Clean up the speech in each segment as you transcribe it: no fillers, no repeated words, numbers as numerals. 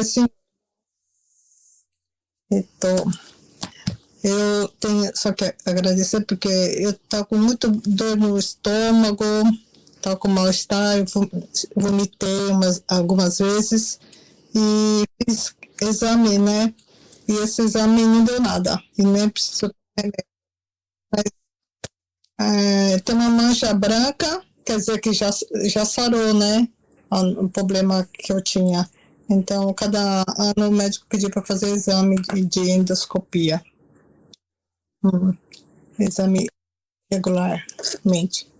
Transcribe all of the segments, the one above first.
assim, então, eu tenho só que agradecer porque eu tava com muito dor no estômago, tava com mal-estar, eu vomitei algumas vezes e fiz exame, né? E esse exame não deu nada, e nem precisou remédio. Mas, tem uma mancha branca, quer dizer que já sarou, né? O problema que eu tinha. Então, cada ano o médico pediu para fazer exame de endoscopia. Exame regularmente.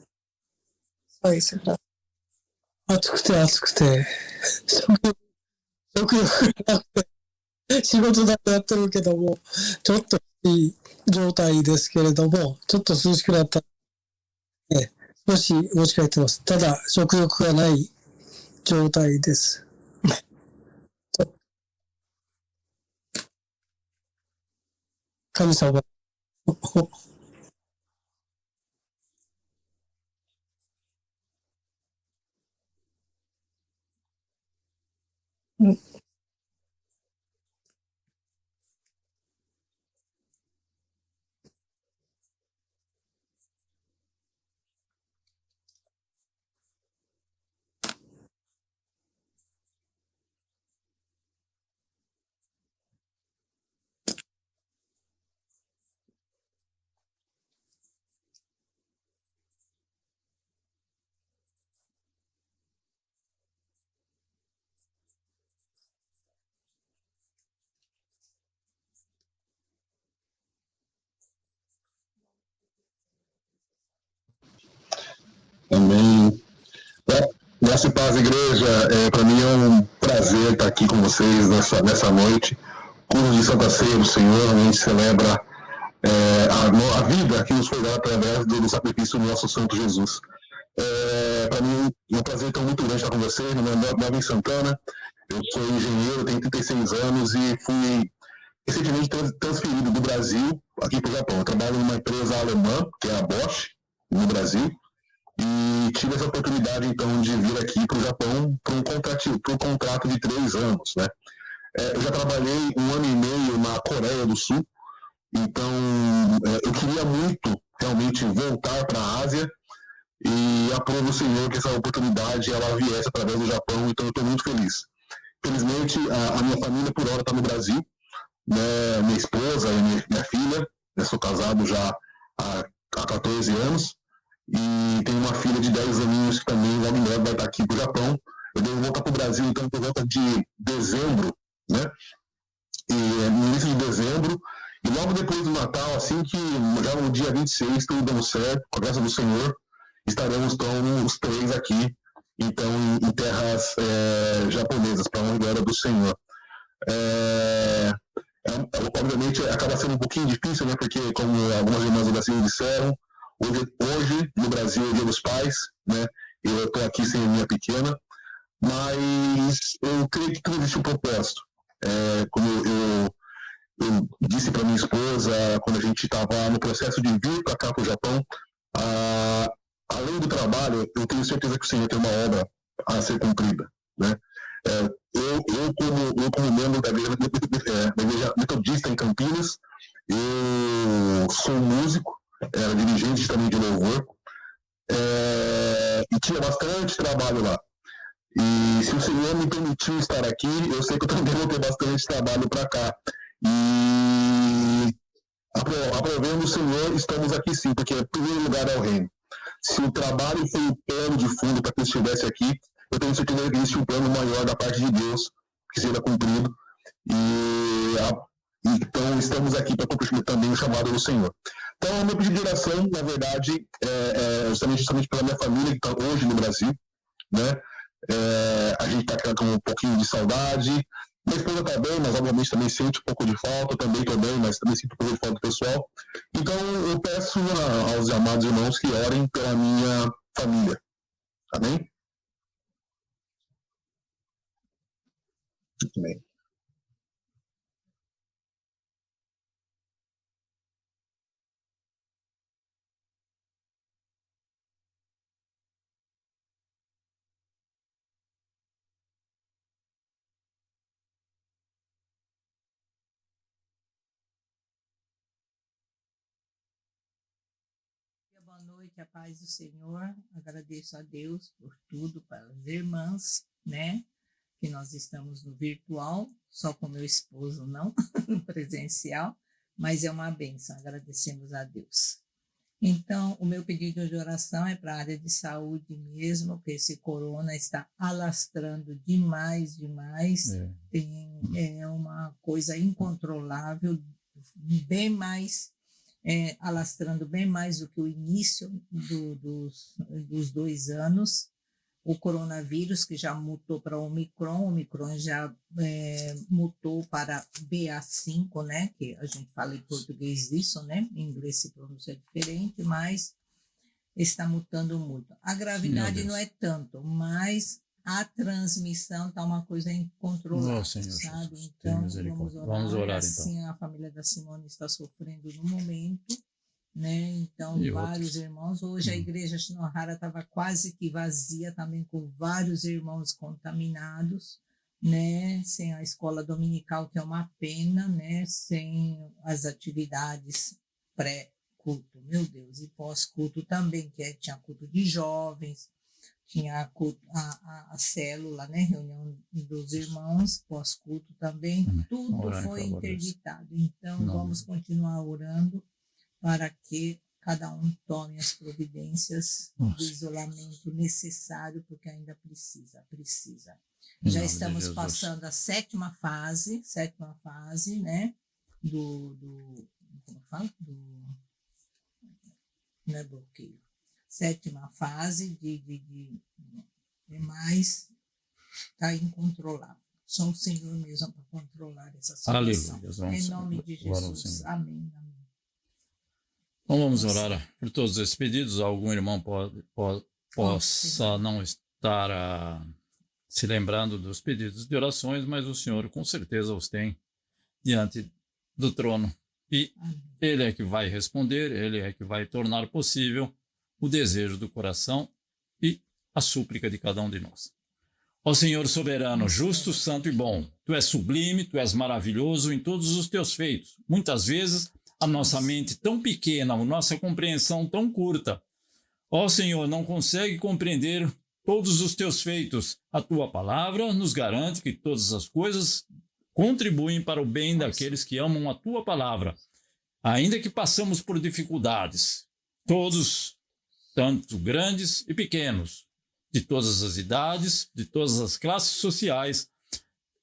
Só isso. Tá? 暑くて暑くて、食欲がなくて、仕事だけやってるけども、ちょっといい状態ですけれども、ちょっと涼しくなったら、ね、少し持ち帰ってます。ただ、食欲がない状態です。神様。Amém. Graça e paz, igreja. Para mim é um prazer estar aqui com vocês nessa noite. Culto de Santa Ceia do Senhor, a gente celebra a vida que nos foi dada através do sacrifício do nosso Santo Jesus. Para mim é um prazer tão muito grande estar com vocês. Meu nome é Davi Santana, eu sou engenheiro, tenho 36 anos e fui recentemente transferido do Brasil aqui para o Japão. Eu trabalho numa empresa alemã, que é a Bosch, no Brasil. E tive essa oportunidade, então, de vir aqui para o Japão para um contrato de 3 anos, né? Eu já trabalhei 1 ano e meio na Coreia do Sul, então eu queria muito, realmente, voltar para a Ásia e aprovo o Senhor que essa oportunidade ela viesse através do Japão, então eu estou muito feliz. Felizmente, a minha família, por hora, está no Brasil, né? Minha esposa e minha filha, eu sou casado já há 14 anos, e tenho uma filha de 10 aninhos que também logo em breve vai estar aqui para o Japão. Eu devo voltar para o Brasil, então, por volta de dezembro, né? E no início de dezembro, e logo depois do Natal, assim que já no dia 26, tudo dando certo, com a graça do Senhor, estaremos então os 3 aqui, então em terras japonesas, para a honra do Senhor. Obviamente acaba sendo um pouquinho difícil, né? Porque, como algumas irmãs do Brasil disseram, hoje no Brasil é o Dia dos Pais, né? Eu estou aqui sem a minha pequena, mas eu creio que tudo existe um propósito. Como eu disse para minha esposa, quando a gente estava no processo de vir para cá, para o Japão, além do trabalho, eu tenho certeza que o Senhor tem uma obra a ser cumprida, né? Eu como membro da igreja metodista em Campinas, eu sou músico, era dirigente também de louvor, e tinha bastante trabalho lá. E se o Senhor me permitiu estar aqui, eu sei que eu também vou ter bastante trabalho para cá. E aprovando o Senhor, estamos aqui sim, porque em primeiro lugar é o reino. Se o trabalho foi o plano de fundo para que eu estivesse aqui, eu tenho certeza que existe um plano maior da parte de Deus que seja cumprido. Então, estamos aqui para cumprir também o chamado do Senhor. Então, o meu pedido de oração, na verdade, é justamente pela minha família, que está hoje no Brasil, né? A gente está com um pouquinho de saudade. Minha esposa está bem, mas obviamente também sente um pouco de falta. Também estou bem, mas também sinto um pouco de falta do pessoal. Então, eu peço aos amados irmãos que orem pela minha família. Amém? Amém. Boa noite, a paz do Senhor. Agradeço a Deus por tudo, para as irmãs, né? Que nós estamos no virtual, só com meu esposo não, no presencial, mas é uma bênção, agradecemos a Deus. Então, o meu pedido de oração é para a área de saúde mesmo, porque esse corona está alastrando demais. É uma coisa incontrolável, bem mais, alastrando bem mais do que o início dos 2 anos. O coronavírus, que já mutou para o Omicron já mutou para BA5, né? Que a gente fala em português isso, né? Em inglês se pronuncia diferente, mas está mutando muito. A gravidade não é tanto, mas a transmissão está uma coisa incontrolável, Nossa, Senhor sabe? Jesus, Então, tem misericórdia. vamos orar Então. assim, a família da Simone está sofrendo no momento, né? Então, E vários outros. irmãos. Hoje a igreja Shinohara estava quase que vazia, também com vários irmãos contaminados, né? Sem a escola dominical, que é uma pena, né? Sem as atividades pré-culto, meu Deus, e pós-culto também, que tinha culto de jovens, tinha a célula, né? Reunião dos irmãos, pós-culto também, tudo Orando em foi favor disso. interditado. Então, Não. vamos continuar orando para que cada um tome as providências Nossa. do isolamento necessário, porque ainda precisa. Em Já nome de estamos Jesus. passando a sétima fase, né? Como fala? Não é bloqueio. Sétima fase mais está incontrolável. Só o Senhor mesmo para controlar essa situação. Aleluia. Vamos Em nome de louvar ao Jesus. Senhor. Amém. Então vamos orar por todos esses pedidos. Algum irmão possa não estar se lembrando dos pedidos de orações, mas o Senhor com certeza os tem diante do trono. E Ele é que vai responder, Ele é que vai tornar possível o desejo do coração e a súplica de cada um de nós. Ó Senhor soberano, justo, santo e bom, Tu és sublime, Tu és maravilhoso em todos os Teus feitos. Muitas vezes a nossa mente tão pequena, a nossa compreensão tão curta, ó Senhor, não consegue compreender todos os Teus feitos. A Tua palavra nos garante que todas as coisas contribuem para o bem daqueles que amam a Tua palavra. Ainda que passamos por dificuldades, todos, tanto grandes e pequenos, de todas as idades, de todas as classes sociais,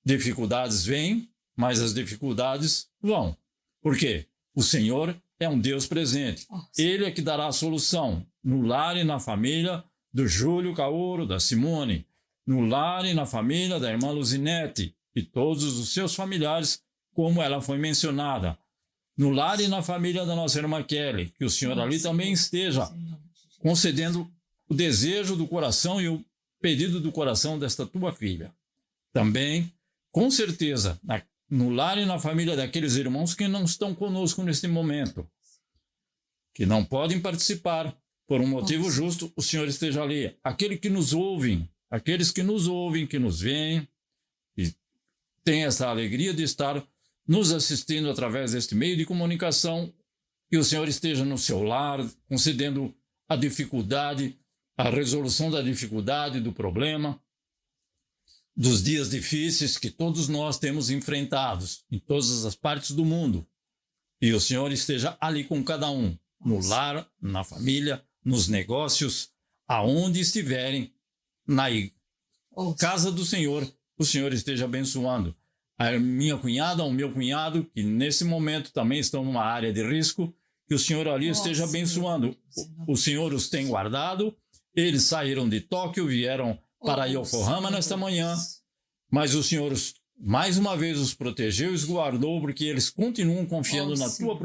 dificuldades vêm, mas as dificuldades vão. Por quê? O Senhor é um Deus presente. Ele é que dará a solução no lar e na família do Júlio Caoro, da Simone, no lar e na família da irmã Luzinete e todos os seus familiares, como ela foi mencionada. No lar e na família da nossa irmã Kelly, que o Senhor ali também esteja concedendo o desejo do coração e o pedido do coração desta tua filha. Também, com certeza, no lar e na família daqueles irmãos que não estão conosco neste momento, que não podem participar por um motivo justo, o Senhor esteja ali. Aqueles que nos ouvem, que nos veem e têm essa alegria de estar nos assistindo através deste meio de comunicação, que o Senhor esteja no seu lar, concedendo a dificuldade, a resolução da dificuldade, do problema, dos dias difíceis que todos nós temos enfrentados em todas as partes do mundo. E o Senhor esteja ali com cada um, no lar, na família, nos negócios, aonde estiverem, na casa do Senhor, o Senhor esteja abençoando. A minha cunhada, o meu cunhado, que nesse momento também estão numa área de risco, que o Senhor ali esteja abençoando. O Senhor os tem guardado. Eles saíram de Tóquio, vieram para Yokohama nesta manhã, mas o Senhor mais uma vez os protegeu e os guardou, porque eles continuam confiando na tua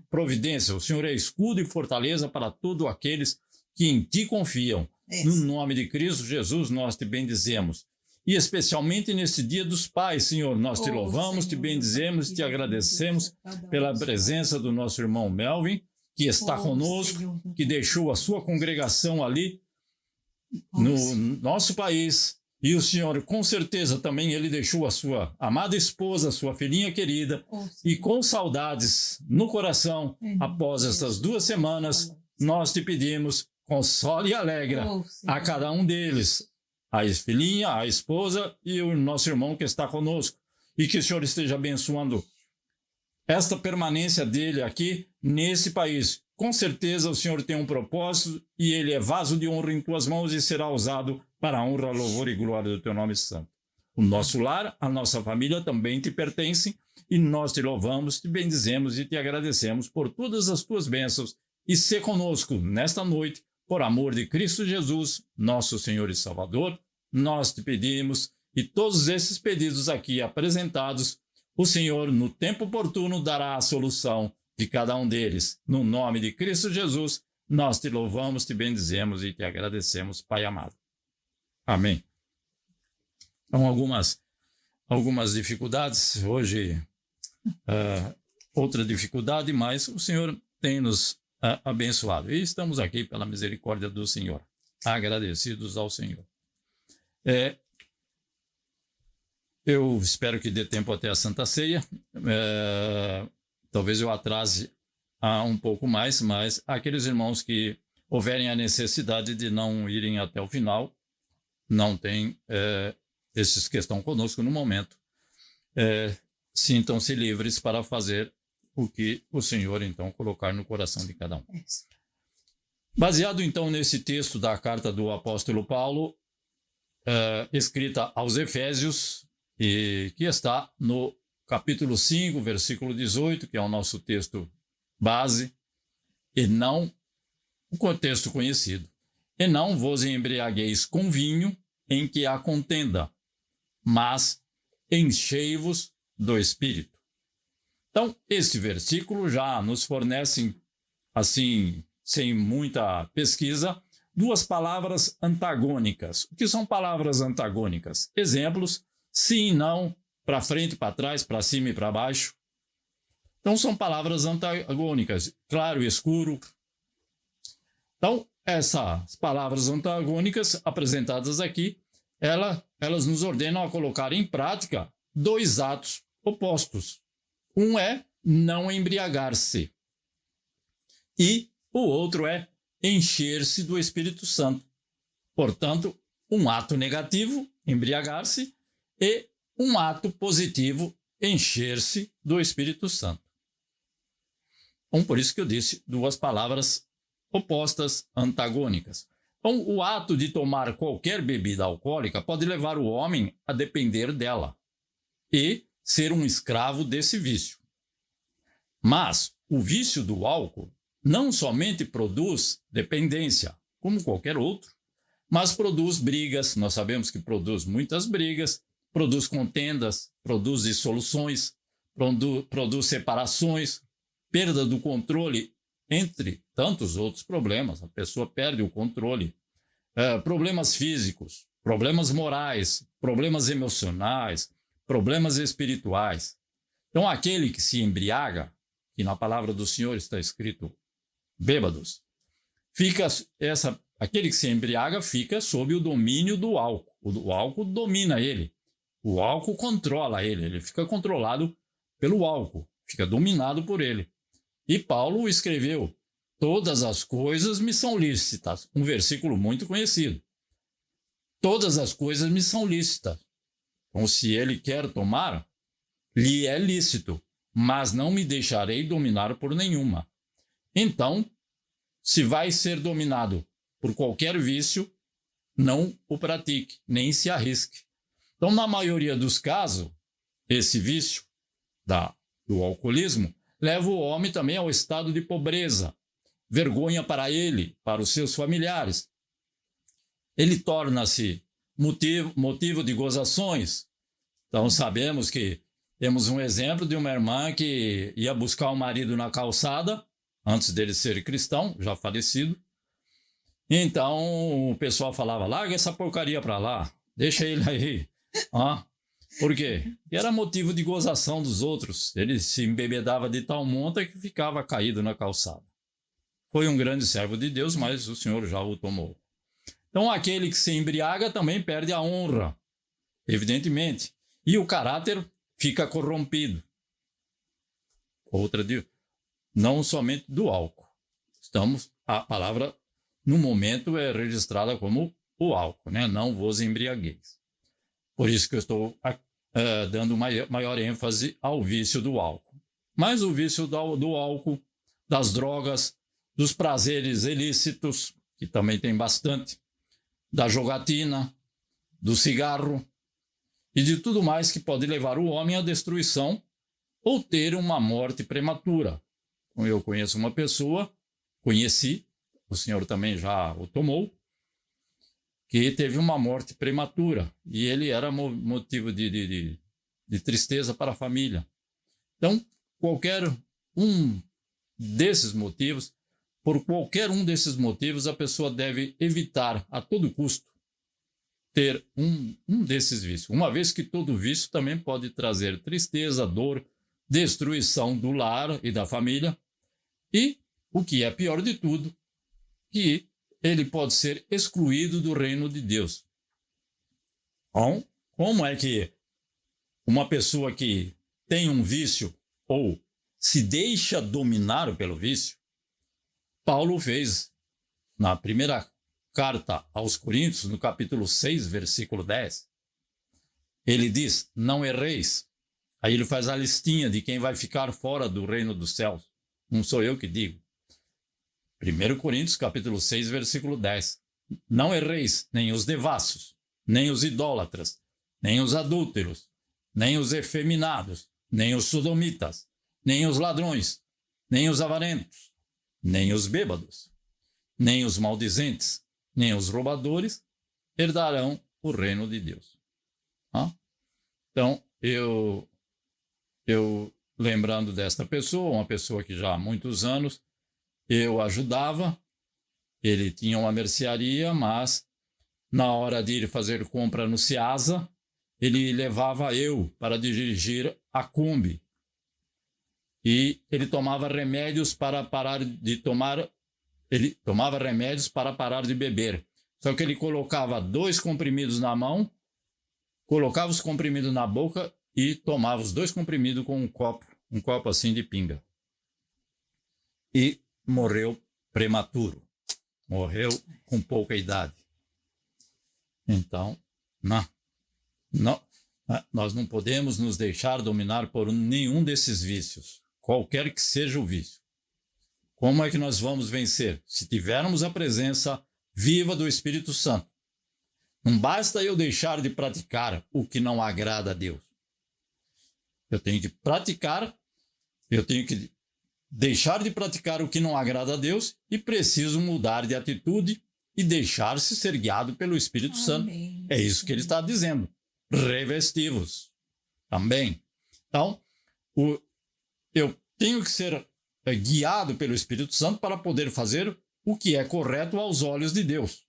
providência. O Senhor é escudo e fortaleza para todos aqueles que em ti confiam. No nome de Cristo Jesus, nós te bendizemos. E especialmente nesse dia dos pais, Senhor, nós te louvamos, te bendizemos, te agradecemos pela presença do nosso irmão Melvin, que está conosco, que deixou a sua congregação ali no nosso país. E o Senhor, com certeza, também ele deixou a sua amada esposa, a sua filhinha querida, e com saudades no coração, após essas 2 semanas nós te pedimos, console e alegra a cada um deles, a filhinha, a esposa e o nosso irmão que está conosco. E que o Senhor esteja abençoando esta permanência dele aqui nesse país. Com certeza o Senhor tem um propósito e ele é vaso de honra em tuas mãos e será usado para a honra, louvor e glória do teu nome santo. O nosso lar, a nossa família também te pertencem e nós te louvamos, te bendizemos e te agradecemos por todas as tuas bênçãos e ser conosco nesta noite, por amor de Cristo Jesus, nosso Senhor e Salvador. Nós te pedimos e todos esses pedidos aqui apresentados, o Senhor, no tempo oportuno, dará a solução de cada um deles. No nome de Cristo Jesus, nós te louvamos, te bendizemos e te agradecemos, Pai amado. Amém. Então, algumas dificuldades. Hoje, outra dificuldade, mas o Senhor tem nos abençoado. E estamos aqui pela misericórdia do Senhor, agradecidos ao Senhor. Eu espero que dê tempo até a Santa Ceia. Talvez eu atrase um pouco mais, mas aqueles irmãos que houverem a necessidade de não irem até o final, não tem esses que estão conosco no momento, sintam-se livres para fazer o que o Senhor, então, colocar no coração de cada um. Baseado, então, nesse texto da carta do apóstolo Paulo, escrita aos Efésios, e que está no capítulo 5, versículo 18, que é o nosso texto base, e não o contexto conhecido. E não vos embriagueis com vinho em que há contenda, mas enchei-vos do Espírito. Então, esse versículo já nos fornece, assim, sem muita pesquisa, duas palavras antagônicas. O que são palavras antagônicas? Exemplos: sim e não, para frente, para trás, para cima e para baixo. Então, são palavras antagônicas, claro e escuro. Então, essas palavras antagônicas apresentadas aqui, elas nos ordenam a colocar em prática dois atos opostos. Um é não embriagar-se e o outro é encher-se do Espírito Santo. Portanto, um ato negativo, embriagar-se, e um ato positivo, encher-se do Espírito Santo. Então, por isso que eu disse duas palavras opostas, antagônicas. Então, o ato de tomar qualquer bebida alcoólica pode levar o homem a depender dela e ser um escravo desse vício. Mas o vício do álcool não somente produz dependência, como qualquer outro, mas produz brigas. Nós sabemos que produz muitas brigas, produz contendas, produz dissoluções, produz separações, perda do controle, entre tantos outros problemas. A pessoa perde o controle. Problemas físicos, problemas morais, problemas emocionais, problemas espirituais. Então, aquele que se embriaga, que na palavra do Senhor está escrito bêbados, aquele que se embriaga fica sob o domínio do álcool. O álcool domina ele. O álcool controla ele. Ele fica controlado pelo álcool, fica dominado por ele. E Paulo escreveu: todas as coisas me são lícitas. Um versículo muito conhecido. Todas as coisas me são lícitas. Então, se ele quer tomar, lhe é lícito, mas não me deixarei dominar por nenhuma. Então, se vai ser dominado por qualquer vício, não o pratique, nem se arrisque. Então, na maioria dos casos, esse vício do alcoolismo leva o homem também ao estado de pobreza, vergonha para ele, para os seus familiares. Ele torna-se motivo de gozações. Então, sabemos que temos um exemplo de uma irmã que ia buscar o marido na calçada, antes dele ser cristão, já falecido. Então, o pessoal falava: larga essa porcaria para lá, deixa ele aí. Por quê? Era motivo de gozação dos outros. Ele se embebedava de tal monta que ficava caído na calçada. Foi um grande servo de Deus, mas o Senhor já o tomou. Então, aquele que se embriaga também perde a honra, evidentemente. E o caráter fica corrompido. Não somente do álcool. Estamos a palavra, no momento, é registrada como o álcool, né? Não vos embriagueis. Por isso que eu estou dando maior ênfase ao vício do álcool. Mas o vício do álcool, das drogas, dos prazeres ilícitos, que também tem bastante, da jogatina, do cigarro e de tudo mais que pode levar o homem à destruição ou ter uma morte prematura. Então, eu conheço uma pessoa, o senhor também já o tomou, que teve uma morte prematura e ele era motivo de tristeza para a família. Então, qualquer um desses motivos, por qualquer um desses motivos, a pessoa deve evitar a todo custo ter um desses vícios. Uma vez que todo vício também pode trazer tristeza, dor, destruição do lar e da família. E, o que é pior de tudo, que ele pode ser excluído do reino de Deus. Então, como é que uma pessoa que tem um vício ou se deixa dominar pelo vício, Paulo fez na primeira carta aos Coríntios, no capítulo 6, versículo 10, ele diz, não erreis. Aí ele faz a listinha de quem vai ficar fora do reino dos céus. Não sou eu que digo. 1 Coríntios, capítulo 6, versículo 10. Não erreis, nem os devassos, nem os idólatras, nem os adúlteros, nem os efeminados, nem os sodomitas, nem os ladrões, nem os avarentos, nem os bêbados, nem os maldizentes, nem os roubadores herdarão o reino de Deus. Então, eu lembrando desta pessoa, uma pessoa que já há muitos anos eu ajudava, ele tinha uma mercearia, mas na hora de ir fazer compra no Ceasa, ele levava eu para dirigir a Kombi. E ele tomava remédios para parar de tomar, ele tomava remédios para parar de beber. Só que ele colocava 2 comprimidos na mão, colocava os comprimidos na boca e tomava os 2 comprimidos com um copo assim de pinga. E morreu prematuro. Morreu com pouca idade. Então, nós não podemos nos deixar dominar por nenhum desses vícios, qualquer que seja o vício. Como é que nós vamos vencer? Se tivermos a presença viva do Espírito Santo. Não basta eu deixar de praticar o que não agrada a Deus. Eu tenho que praticar, eu tenho que deixar de praticar o que não agrada a Deus e preciso mudar de atitude e deixar-se ser guiado pelo Espírito Santo. É isso que ele está dizendo. Revestivos. Também. Então, eu tenho que ser guiado pelo Espírito Santo para poder fazer o que é correto aos olhos de Deus.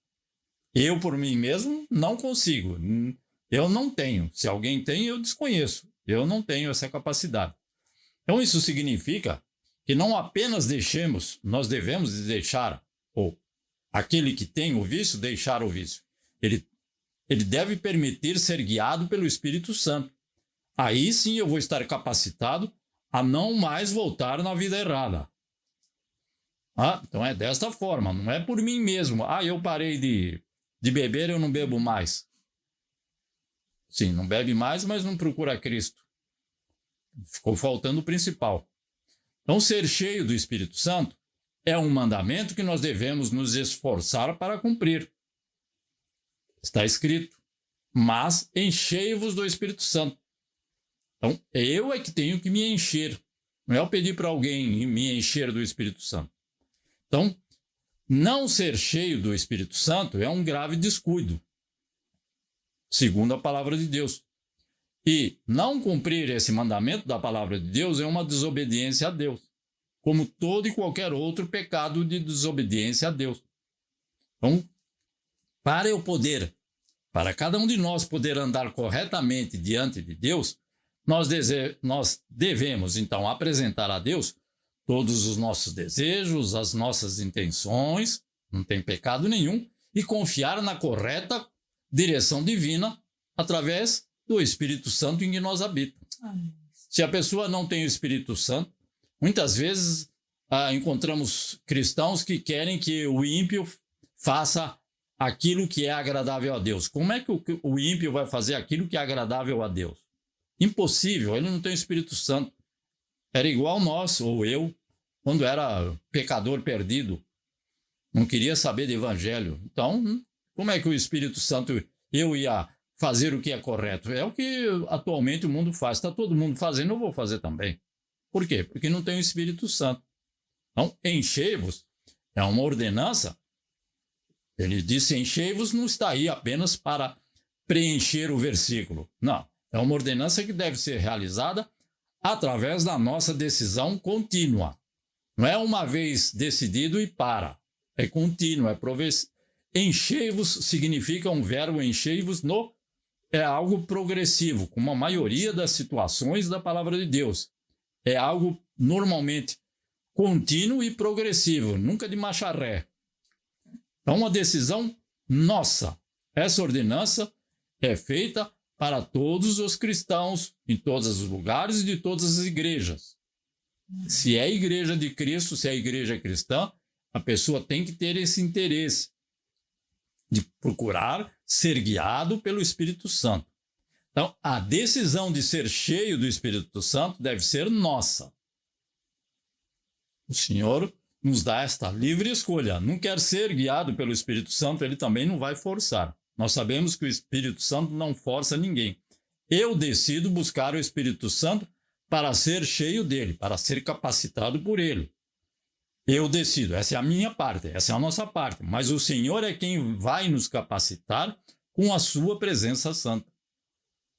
Eu, por mim mesmo, não consigo. Eu não tenho. Se alguém tem, eu desconheço. Eu não tenho essa capacidade. Então, isso significa que não apenas nós devemos deixar, ou aquele que tem o vício, deixar o vício. Ele deve permitir ser guiado pelo Espírito Santo. Aí sim eu vou estar capacitado a não mais voltar na vida errada. Então é desta forma, não é por mim mesmo. Eu parei de beber, eu não bebo mais. Sim, não bebe mais, mas não procura Cristo. Ficou faltando o principal. Então, ser cheio do Espírito Santo é um mandamento que nós devemos nos esforçar para cumprir. Está escrito, mas enchei-vos do Espírito Santo. Então, eu é que tenho que me encher. Não é eu pedir para alguém me encher do Espírito Santo. Então, não ser cheio do Espírito Santo é um grave descuido, segundo a palavra de Deus. E não cumprir esse mandamento da palavra de Deus é uma desobediência a Deus, como todo e qualquer outro pecado de desobediência a Deus. Então, para cada um de nós poder andar corretamente diante de Deus, nós devemos, então, apresentar a Deus todos os nossos desejos, as nossas intenções, não tem pecado nenhum, e confiar na correta direção divina através do Espírito Santo em que nós habitamos. Se a pessoa não tem o Espírito Santo, muitas vezes encontramos cristãos que querem que o ímpio faça aquilo que é agradável a Deus. Como é que o ímpio vai fazer aquilo que é agradável a Deus? Impossível, ele não tem o Espírito Santo. Era igual nós, ou eu, quando era pecador perdido. Não queria saber de evangelho. Então, como é que o Espírito Santo, eu ia fazer o que é correto? É o que atualmente o mundo faz. Está todo mundo fazendo, eu vou fazer também. Por quê? Porque não tem o Espírito Santo. Então, enchei-vos é uma ordenança. Ele disse enchei-vos, não está aí apenas para preencher o versículo. Não, é uma ordenança que deve ser realizada através da nossa decisão contínua. Não é uma vez decidido e para. É contínuo, é progressivo. Enchei-vos significa um verbo enchei-vos é algo progressivo, como a maioria das situações da palavra de Deus. É algo normalmente contínuo e progressivo, nunca de marcha ré. É uma decisão nossa. Essa ordenança é feita para todos os cristãos, em todos os lugares e de todas as igrejas. Se é a igreja de Cristo, se é a igreja cristã, a pessoa tem que ter esse interesse de procurar ser guiado pelo Espírito Santo. Então, a decisão de ser cheio do Espírito Santo deve ser nossa. O Senhor nos dá esta livre escolha. Não quer ser guiado pelo Espírito Santo, ele também não vai forçar. Nós sabemos que o Espírito Santo não força ninguém. Eu decido buscar o Espírito Santo para ser cheio dele, para ser capacitado por ele. Eu decido, essa é a minha parte, essa é a nossa parte. Mas o Senhor é quem vai nos capacitar com a sua presença santa.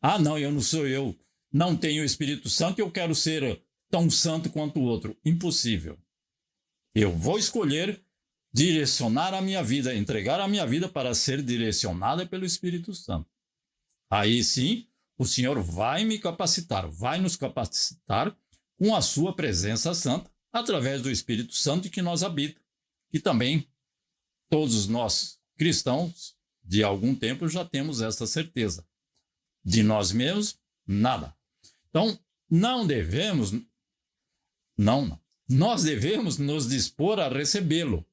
Ah, não, eu não sou eu. Não tenho o Espírito Santo e eu quero ser tão santo quanto o outro. Impossível. Eu vou escolher direcionar a minha vida, entregar a minha vida para ser direcionada pelo Espírito Santo. Aí sim, o Senhor vai me capacitar, vai nos capacitar com a sua presença santa, através do Espírito Santo que nós habita, que também todos nós cristãos, de algum tempo, já temos essa certeza. De nós mesmos, nada. Então, nós devemos nos dispor a recebê-lo.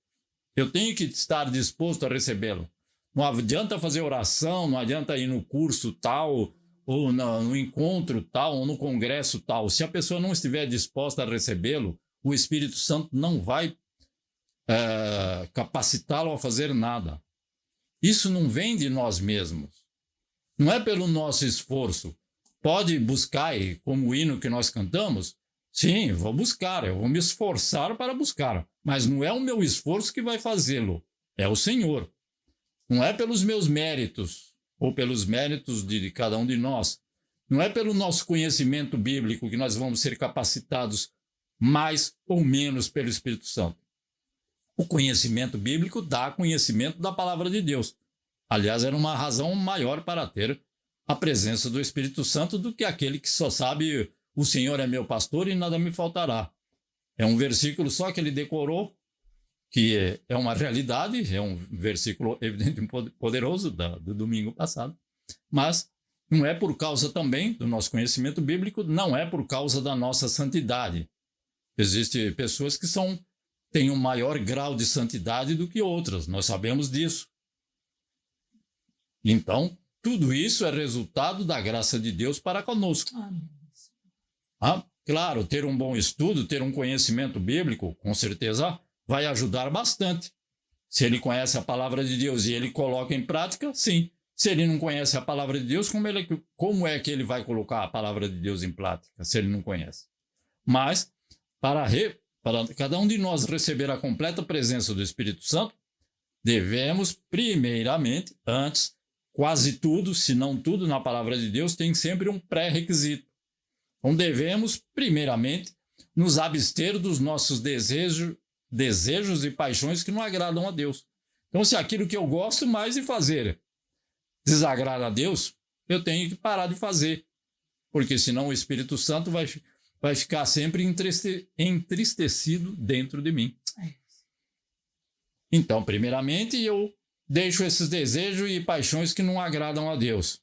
Eu tenho que estar disposto a recebê-lo. Não adianta fazer oração, não adianta ir no curso tal, ou no encontro tal, ou no congresso tal. Se a pessoa não estiver disposta a recebê-lo, o Espírito Santo não vai capacitá-lo a fazer nada. Isso não vem de nós mesmos. Não é pelo nosso esforço. Pode buscar, como o hino que nós cantamos, sim, vou buscar, eu vou me esforçar para buscar. Mas não é o meu esforço que vai fazê-lo, é o Senhor. Não é pelos meus méritos, ou pelos méritos de cada um de nós. Não é pelo nosso conhecimento bíblico que nós vamos ser capacitados mais ou menos pelo Espírito Santo. O conhecimento bíblico dá conhecimento da palavra de Deus. Aliás, era uma razão maior para ter a presença do Espírito Santo do que aquele que só sabe o Senhor é meu pastor e nada me faltará. É um versículo só que ele decorou, que é uma realidade, é um versículo evidentemente poderoso do domingo passado, mas não é por causa também do nosso conhecimento bíblico, não é por causa da nossa santidade. Existem pessoas que têm um maior grau de santidade do que outras, nós sabemos disso. Então, tudo isso é resultado da graça de Deus para conosco. Claro, ter um bom estudo, ter um conhecimento bíblico, com certeza vai ajudar bastante. Se ele conhece a palavra de Deus e ele coloca em prática, sim. Se ele não conhece a palavra de Deus, como é que ele vai colocar a palavra de Deus em prática, se ele não conhece? Mas, para cada um de nós receber a completa presença do Espírito Santo, devemos, primeiramente, antes, quase tudo, se não tudo, na palavra de Deus, tem sempre um pré-requisito. Então, devemos, primeiramente, nos abster dos nossos desejos e paixões que não agradam a Deus. Então, se aquilo que eu gosto mais de fazer desagrada a Deus, eu tenho que parar de fazer, porque senão o Espírito Santo vai ficar sempre entristecido dentro de mim. Então, primeiramente, eu deixo esses desejos e paixões que não agradam a Deus.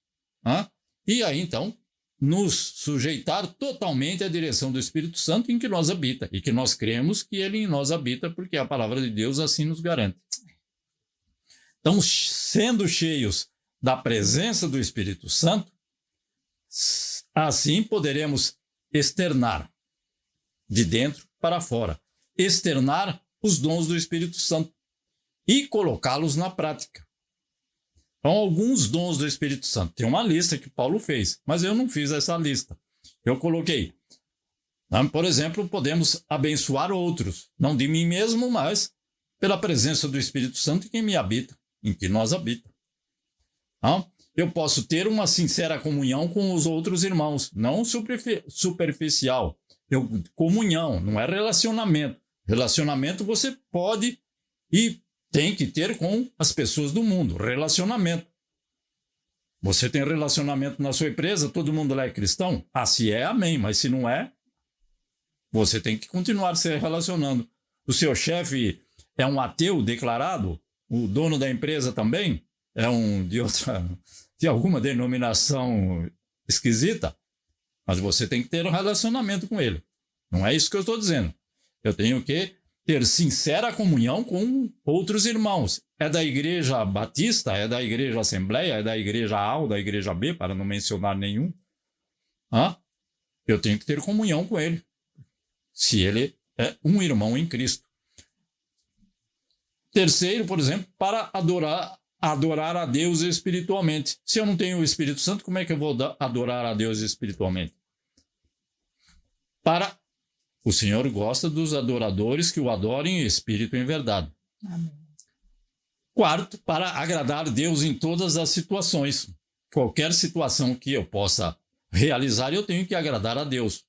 E aí, então, nos sujeitar totalmente à direção do Espírito Santo em que nós habita, e que nós cremos que ele em nós habita, porque a palavra de Deus assim nos garante. Então, sendo cheios da presença do Espírito Santo, assim poderemos externar de dentro para fora, externar os dons do Espírito Santo e colocá-los na prática. Então, alguns dons do Espírito Santo. Tem uma lista que Paulo fez, mas eu não fiz essa lista. Eu coloquei. Por exemplo, podemos abençoar outros, não de mim mesmo, mas pela presença do Espírito Santo em que me habita, em que nós habita. Eu posso ter uma sincera comunhão com os outros irmãos, não superficial. Comunhão, não é relacionamento. Relacionamento você pode e tem que ter com as pessoas do mundo, relacionamento. Você tem relacionamento na sua empresa, todo mundo lá é cristão? Se é, amém, mas se não é, você tem que continuar se relacionando. O seu chefe é um ateu declarado? O dono da empresa também é de alguma denominação esquisita? Mas você tem que ter um relacionamento com ele. Não é isso que eu estou dizendo. Eu tenho que ter sincera comunhão com outros irmãos. É da igreja batista, é da igreja assembleia, é da igreja A ou da igreja B, para não mencionar nenhum. Eu tenho que ter comunhão com ele, se ele é um irmão em Cristo. Terceiro, por exemplo, para adorar a Deus espiritualmente. Se eu não tenho o Espírito Santo, como é que eu vou adorar a Deus espiritualmente? O Senhor gosta dos adoradores que o adorem em espírito e em verdade. Amém. Quarto, para agradar Deus em todas as situações. Qualquer situação que eu possa realizar, eu tenho que agradar a Deus.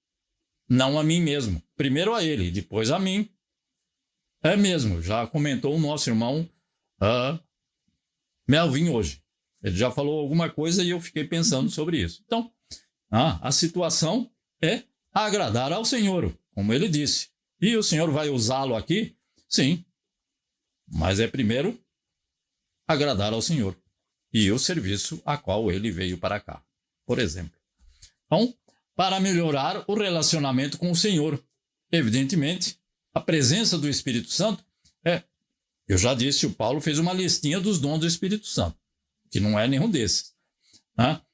Não a mim mesmo. Primeiro a Ele, depois a mim. É mesmo, já comentou o nosso irmão Melvin hoje. Ele já falou alguma coisa e eu fiquei pensando sobre isso. Então, a situação é agradar ao Senhor, como ele disse. E o Senhor vai usá-lo aqui? Sim. Mas é primeiro agradar ao Senhor e o serviço a qual ele veio para cá, por exemplo. Então, para melhorar o relacionamento com o Senhor, evidentemente, a presença do Espírito Santo eu já disse, o Paulo fez uma listinha dos dons do Espírito Santo, que não é nenhum desses.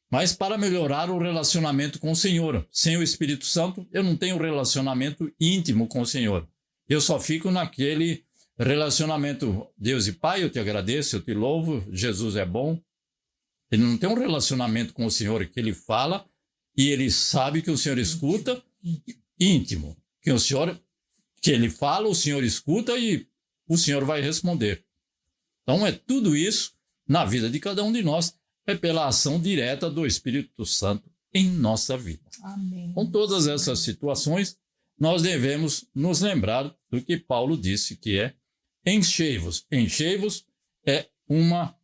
Mas para melhorar o relacionamento com o Senhor, sem o Espírito Santo, eu não tenho relacionamento íntimo com o Senhor. Eu só fico naquele relacionamento, Deus e Pai, eu te agradeço, eu te louvo, Jesus é bom. Ele não tem um relacionamento com o Senhor que ele fala e ele sabe que o Senhor escuta, íntimo. Que ele fala, o Senhor escuta e o Senhor vai responder. Então é tudo isso na vida de cada um de nós, é pela ação direta do Espírito Santo em nossa vida. Amém. Com todas essas situações, nós devemos nos lembrar do que Paulo disse, que é enchei-vos. Enchei-vos é uma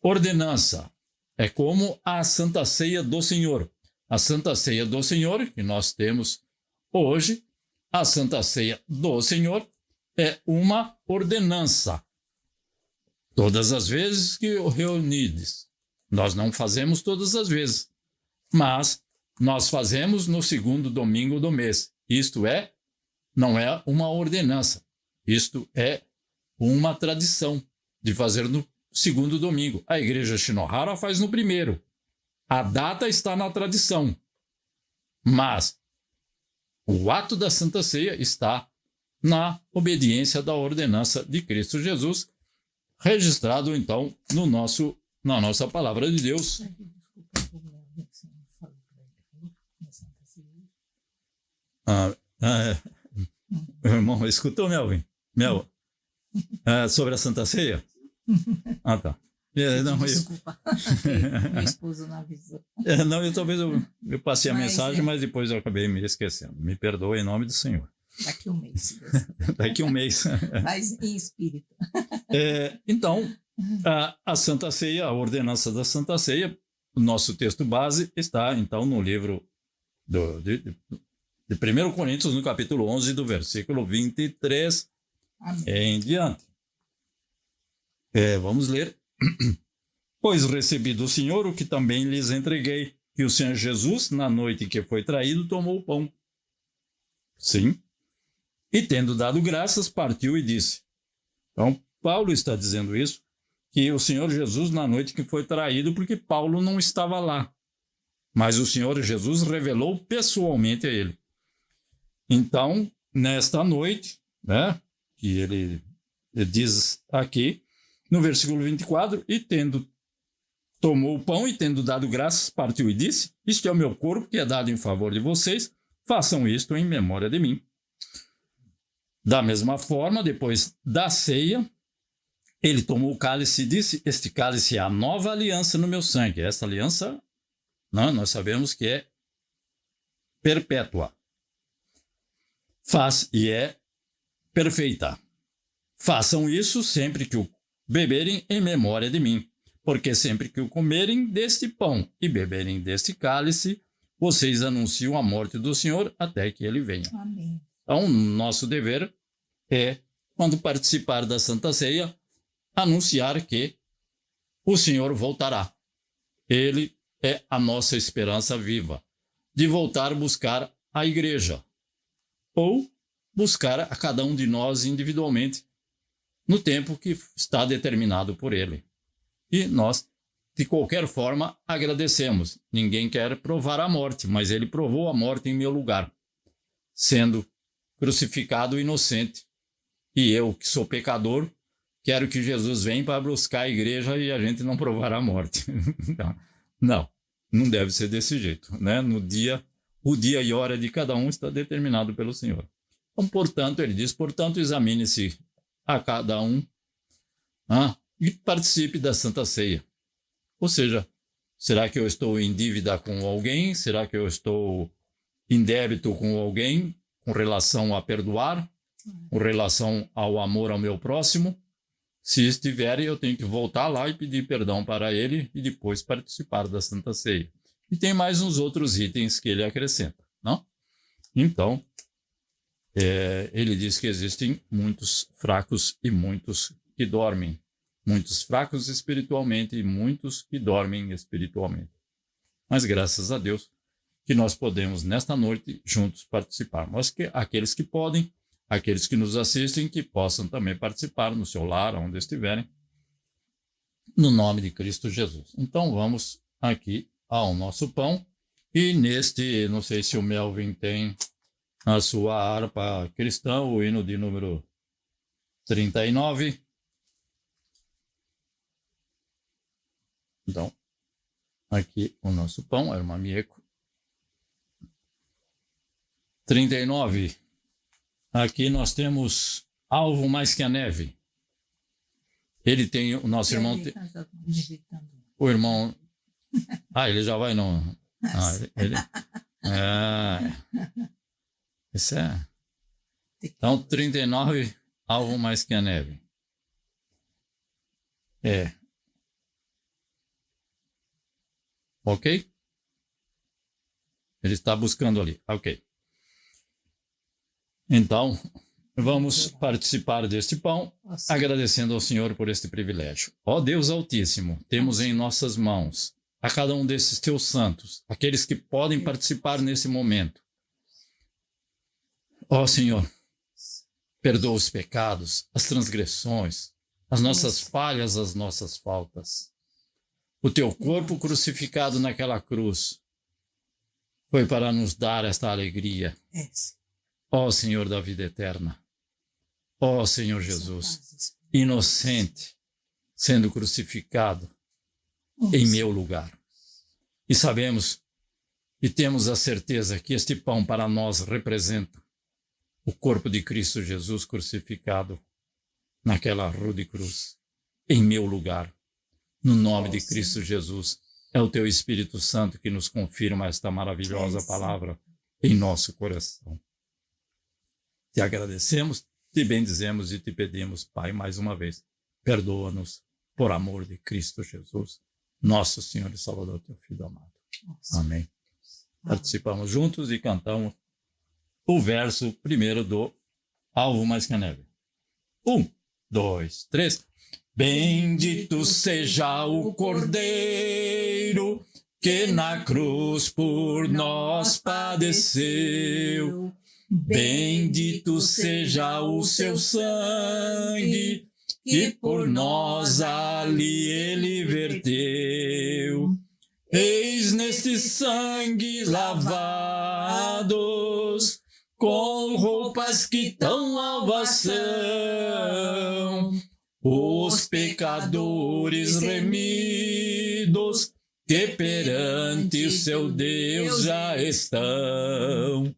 ordenança, é como a Santa Ceia do Senhor. A Santa Ceia do Senhor, que nós temos hoje, a Santa Ceia do Senhor é uma ordenança. Todas as vezes que reunides, nós não fazemos todas as vezes, mas nós fazemos no segundo domingo do mês. Isto não é uma ordenança, isto é uma tradição de fazer no segundo domingo. A igreja Shinohara faz no primeiro. A data está na tradição, mas o ato da Santa Ceia está na obediência da ordenança de Cristo Jesus, registrado, então, na nossa palavra de Deus. Irmão, escutou, Melvin? Sobre a Santa Ceia? Tá. Desculpa, meu esposo não avisou. Eu passei a mensagem, mas depois eu acabei me esquecendo. Me perdoe em nome do Senhor. Daqui um mês. Daqui um mês. Mas em espírito. Então, a Santa Ceia, a ordenança da Santa Ceia, o nosso texto base está, então, no livro de 1 Coríntios, no capítulo 11, do versículo 23 em diante. Vamos ler. Pois recebi do Senhor o que também lhes entreguei, que o Senhor Jesus, na noite em que foi traído, tomou o pão. Sim. E tendo dado graças, partiu e disse. Então, Paulo está dizendo isso, que o Senhor Jesus, na noite que foi traído, porque Paulo não estava lá. Mas o Senhor Jesus revelou pessoalmente a ele. Então, nesta noite, né, que ele diz aqui, no versículo 24, e tomou o pão e tendo dado graças, partiu e disse, isto é o meu corpo que é dado em favor de vocês, façam isto em memória de mim. Da mesma forma, depois da ceia, ele tomou o cálice e disse, este cálice é a nova aliança no meu sangue. Esta aliança, não, nós sabemos que é perpétua. E é perfeita. Façam isso sempre que o beberem em memória de mim, porque sempre que o comerem deste pão e beberem deste cálice, vocês anunciam a morte do Senhor até que ele venha. Amém. Então, nosso dever é, quando participar da Santa Ceia, anunciar que o Senhor voltará. Ele é a nossa esperança viva de voltar a buscar a igreja ou buscar a cada um de nós individualmente no tempo que está determinado por ele. E nós, de qualquer forma, agradecemos. Ninguém quer provar a morte, mas ele provou a morte em meu lugar, sendo crucificado inocente. E eu, que sou pecador, quero que Jesus venha para buscar a igreja e a gente não provar a morte. Não deve ser desse jeito, né? O dia e hora de cada um está determinado pelo Senhor. Então, portanto, ele diz, examine-se a cada um e participe da Santa Ceia. Ou seja, será que eu estou em dívida com alguém? Será que eu estou em débito com alguém com relação a perdoar? Com relação ao amor ao meu próximo? Se estiver, eu tenho que voltar lá e pedir perdão para ele e depois participar da Santa Ceia. E tem mais uns outros itens que ele acrescenta, não? Então, ele diz que existem muitos fracos e muitos que dormem. Muitos fracos espiritualmente e muitos que dormem espiritualmente. Mas graças a Deus que nós podemos, nesta noite, juntos participar. Mas que aqueles que podem, aqueles que nos assistem, que possam também participar no seu lar, onde estiverem, no nome de Cristo Jesus. Então vamos aqui ao nosso pão. E não sei se o Melvin tem a sua harpa cristã, o hino de número 39. Então, aqui o nosso pão, era uma mieco. 39. Aqui nós temos alvo mais que a neve. Ele tem, o nosso irmão... O irmão... ele já vai no... Isso é... Então, 39, alvo mais que a neve. Ok? Ele está buscando ali. Ok. Então, vamos participar deste pão, agradecendo ao Senhor por este privilégio. Ó Deus Altíssimo, temos em nossas mãos a cada um desses teus santos, aqueles que podem participar nesse momento. Ó Senhor, perdoa os pecados, as transgressões, as nossas falhas, as nossas faltas. O teu corpo crucificado naquela cruz foi para nos dar esta alegria. Ó Senhor da vida eterna, ó Senhor Jesus, inocente, sendo crucificado em meu lugar. E sabemos e temos a certeza que este pão para nós representa o corpo de Cristo Jesus crucificado naquela rude cruz, em meu lugar. No nome de Cristo Jesus, é o teu Espírito Santo que nos confirma esta maravilhosa palavra em nosso coração. Te agradecemos, te bendizemos e te pedimos, Pai, mais uma vez, perdoa-nos por amor de Cristo Jesus, nosso Senhor e Salvador, teu Filho amado. Amém. Participamos juntos e cantamos o verso primeiro do Alvo Mais que a Neve. 1, 2, 3. Bendito seja o Cordeiro que na cruz por nós padeceu. Bendito seja o seu sangue, que por nós ali ele verteu. Eis neste sangue lavados, com roupas que tão alvas são, os pecadores remidos, que perante o seu Deus já estão.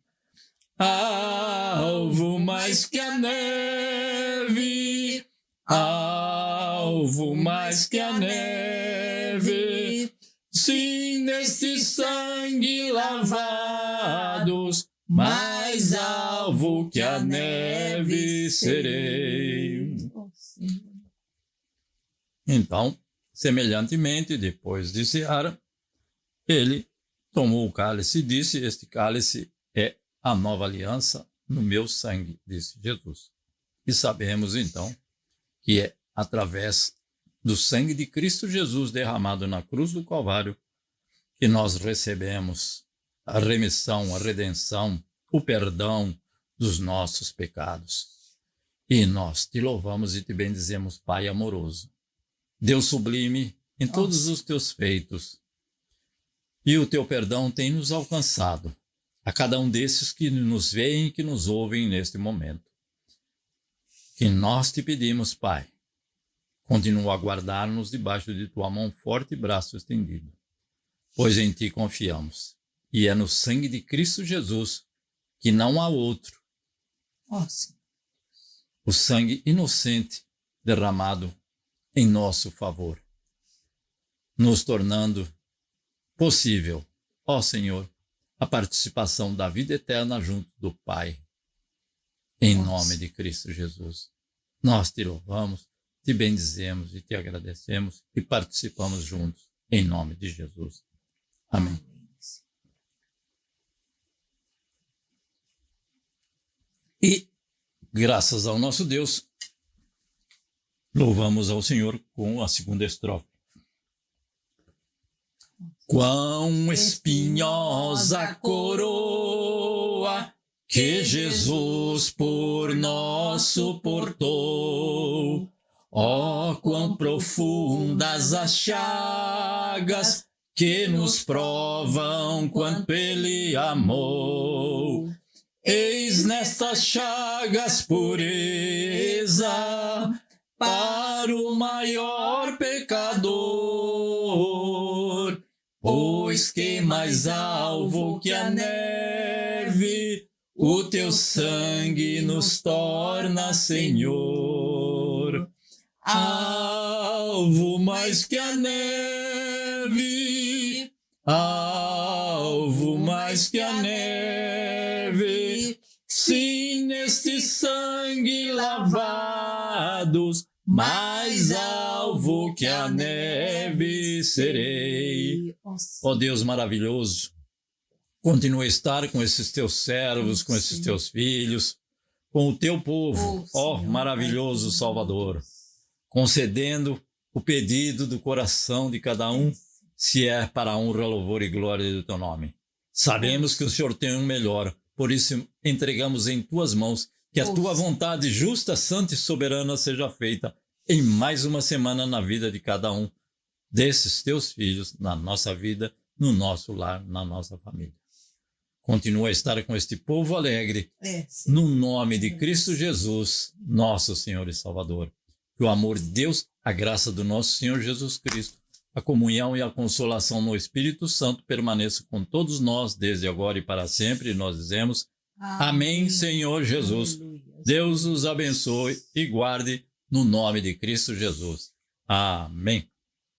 Alvo mais que a neve, alvo mais que a neve, sim, neste sangue lavados, mais alvo que a neve serei. Então, semelhantemente, depois de cear, ele tomou o cálice e disse: este cálice é a nova aliança no meu sangue, disse Jesus. E sabemos, então, que é através do sangue de Cristo Jesus derramado na cruz do Calvário que nós recebemos a remissão, a redenção, o perdão dos nossos pecados. E nós te louvamos e te bendizemos, Pai amoroso, Deus sublime em todos os teus feitos. E o teu perdão tem nos alcançado, a cada um desses que nos veem e que nos ouvem neste momento. Que nós te pedimos, Pai, continua a guardar-nos debaixo de tua mão forte e braço estendido, pois em ti confiamos. E é no sangue de Cristo Jesus que não há outro. O sangue inocente derramado em nosso favor, nos tornando possível, ó Senhor, a participação da vida eterna junto do Pai, em nome de Cristo Jesus. Nós te louvamos, te bendizemos e te agradecemos e participamos juntos, em nome de Jesus. Amém. E, graças ao nosso Deus, louvamos ao Senhor com a segunda estrofe. Quão espinhosa coroa que Jesus por nós suportou. Ó, quão profundas as chagas que nos provam quanto Ele amou. Eis nestas chagas pureza para o maior pecador, pois que mais alvo que a neve, o teu sangue nos torna, Senhor. Alvo mais que a neve, alvo mais que a neve, sim, neste sangue lavados, mais alvo que a neve serei. Ó Deus maravilhoso, continua a estar com esses teus servos, com esses teus filhos, com o teu povo, ó maravilhoso Salvador, concedendo o pedido do coração de cada um, se é para a honra, louvor e glória do teu nome. Sabemos que o Senhor tem um melhor, por isso entregamos em tuas mãos que a tua vontade justa, santa e soberana seja feita em mais uma semana na vida de cada um desses teus filhos, na nossa vida, no nosso lar, na nossa família. Continua a estar com este povo alegre, no nome de Cristo Jesus, nosso Senhor e Salvador. Que o amor de Deus, a graça do nosso Senhor Jesus Cristo, a comunhão e a consolação no Espírito Santo permaneça com todos nós, desde agora e para sempre. E nós dizemos, amém, Senhor Jesus. Deus os abençoe e guarde no nome de Cristo Jesus. Amém.